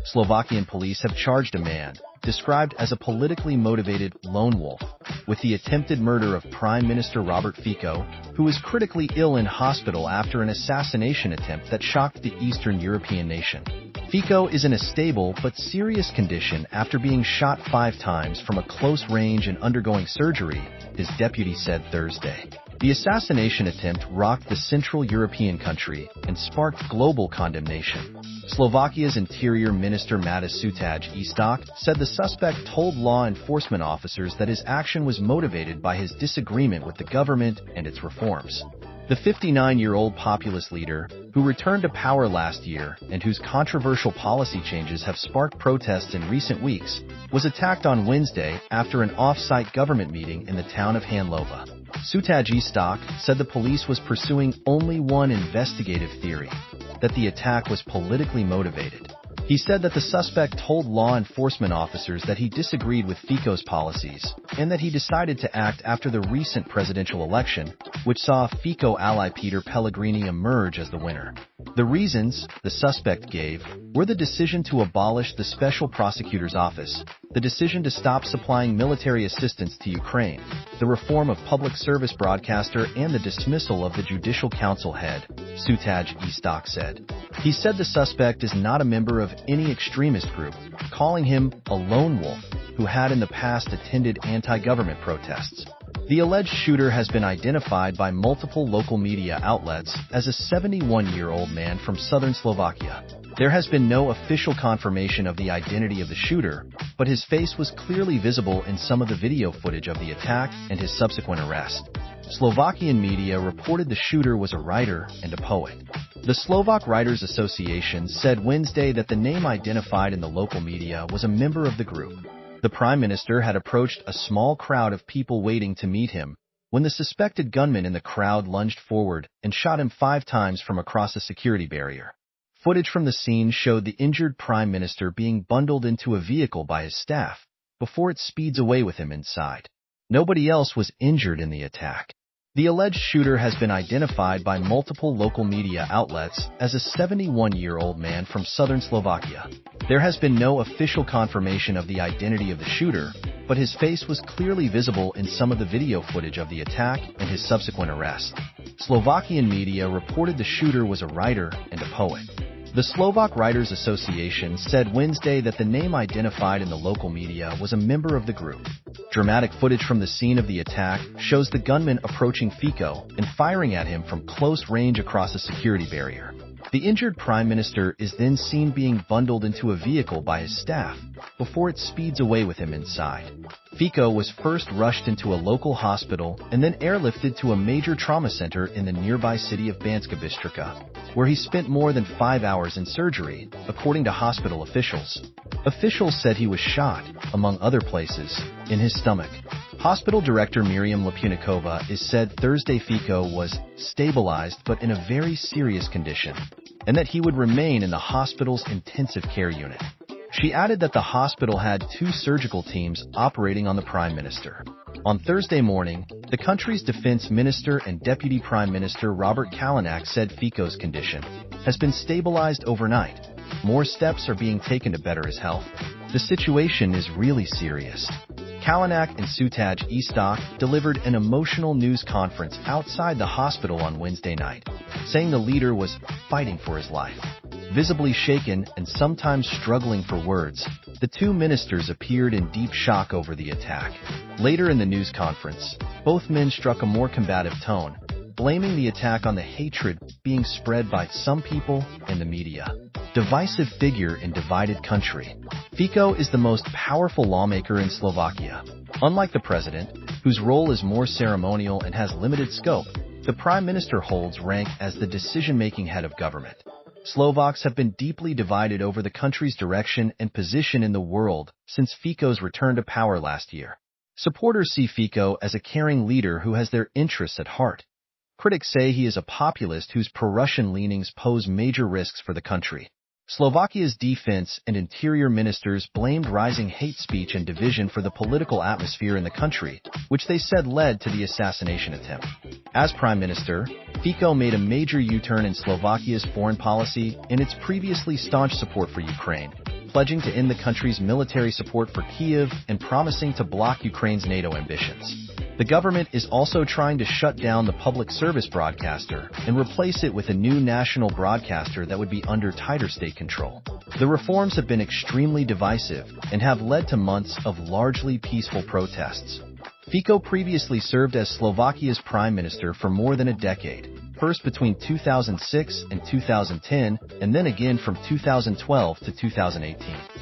Slovakian police have charged a man, described as a politically motivated lone wolf, with the attempted murder of Prime Minister Robert Fico, who was critically ill in hospital after an assassination attempt that shocked the Eastern European nation. Fico is in a stable but serious condition after being shot 5 times from a close range and undergoing surgery, his deputy said Thursday. The assassination attempt rocked the Central European country and sparked global condemnation. Slovakia's Interior Minister Matas Sutaj Istok said the suspect told law enforcement officers that his action was motivated by his disagreement with the government and its reforms. The 59-year-old populist leader, who returned to power last year and whose controversial policy changes have sparked protests in recent weeks, was attacked on Wednesday after an off-site government meeting in the town of Hanlova. Sutaj Istok said the police was pursuing only one investigative theory, that the attack was politically motivated. He said that the suspect told law enforcement officers that he disagreed with Fico's policies and that he decided to act after the recent presidential election, which saw Fico ally Peter Pellegrini emerge as the winner. The reasons the suspect gave were the decision to abolish the Special Prosecutor's Office, the decision to stop supplying military assistance to Ukraine, the reform of public service broadcaster, and the dismissal of the Judicial Council head, Sutaj Istok said. He said the suspect is not a member of any extremist group, calling him a lone wolf who had in the past attended anti-government protests. The alleged shooter has been identified by multiple local media outlets as a 71-year-old man from southern Slovakia. There has been no official confirmation of the identity of the shooter, but his face was clearly visible in some of the video footage of the attack and his subsequent arrest. Slovakian media reported the shooter was a writer and a poet. The Slovak Writers Association said Wednesday that the name identified in the local media was a member of the group. The Prime Minister had approached a small crowd of people waiting to meet him when the suspected gunman in the crowd lunged forward and shot him 5 times from across a security barrier. Footage from the scene showed the injured Prime Minister being bundled into a vehicle by his staff before it speeds away with him inside. Nobody else was injured in the attack. The alleged shooter has been identified by multiple local media outlets as a 71-year-old man from southern Slovakia. There has been no official confirmation of the identity of the shooter, but his face was clearly visible in some of the video footage of the attack and his subsequent arrest. Slovakian media reported the shooter was a writer and a poet. The Slovak Writers Association said Wednesday that the name identified in the local media was a member of the group. Dramatic footage from the scene of the attack shows the gunman approaching Fico and firing at him from close range across a security barrier. The injured Prime Minister is then seen being bundled into a vehicle by his staff before it speeds away with him inside. Fico was first rushed into a local hospital and then airlifted to a major trauma center in the nearby city of Banska Bystrica, where he spent more than 5 hours in surgery, according to hospital officials. Officials said he was shot, among other places, in his stomach. Hospital director Miriam Lapunikova is said Thursday Fico was stabilized but in a very serious condition, and that he would remain in the hospital's intensive care unit. She added that the hospital had 2 surgical teams operating on the Prime Minister. On Thursday morning, the country's defense minister and deputy Prime Minister Robert Kalinak said Fico's condition has been stabilized overnight. More steps are being taken to better his health. The situation is really serious. Kalinak and Sutaj Istok delivered an emotional news conference outside the hospital on Wednesday night, saying the leader was fighting for his life. Visibly shaken and sometimes struggling for words, the 2 ministers appeared in deep shock over the attack. Later in the news conference, both men struck a more combative tone, blaming the attack on the hatred being spread by some people and the media. Divisive figure in divided country. Fico is the most powerful lawmaker in Slovakia. Unlike the president, whose role is more ceremonial and has limited scope, the Prime Minister holds rank as the decision-making head of government. Slovaks have been deeply divided over the country's direction and position in the world since Fico's return to power last year. Supporters see Fico as a caring leader who has their interests at heart. Critics say he is a populist whose pro-Russian leanings pose major risks for the country. Slovakia's defense and interior ministers blamed rising hate speech and division for the political atmosphere in the country, which they said led to the assassination attempt. As Prime Minister, Fico made a major U-turn in Slovakia's foreign policy and its previously staunch support for Ukraine, pledging to end the country's military support for Kyiv and promising to block Ukraine's NATO ambitions. The government is also trying to shut down the public service broadcaster and replace it with a new national broadcaster that would be under tighter state control. The reforms have been extremely divisive and have led to months of largely peaceful protests. Fico previously served as Slovakia's prime minister for more than a decade, first between 2006 and 2010, and then again from 2012 to 2018.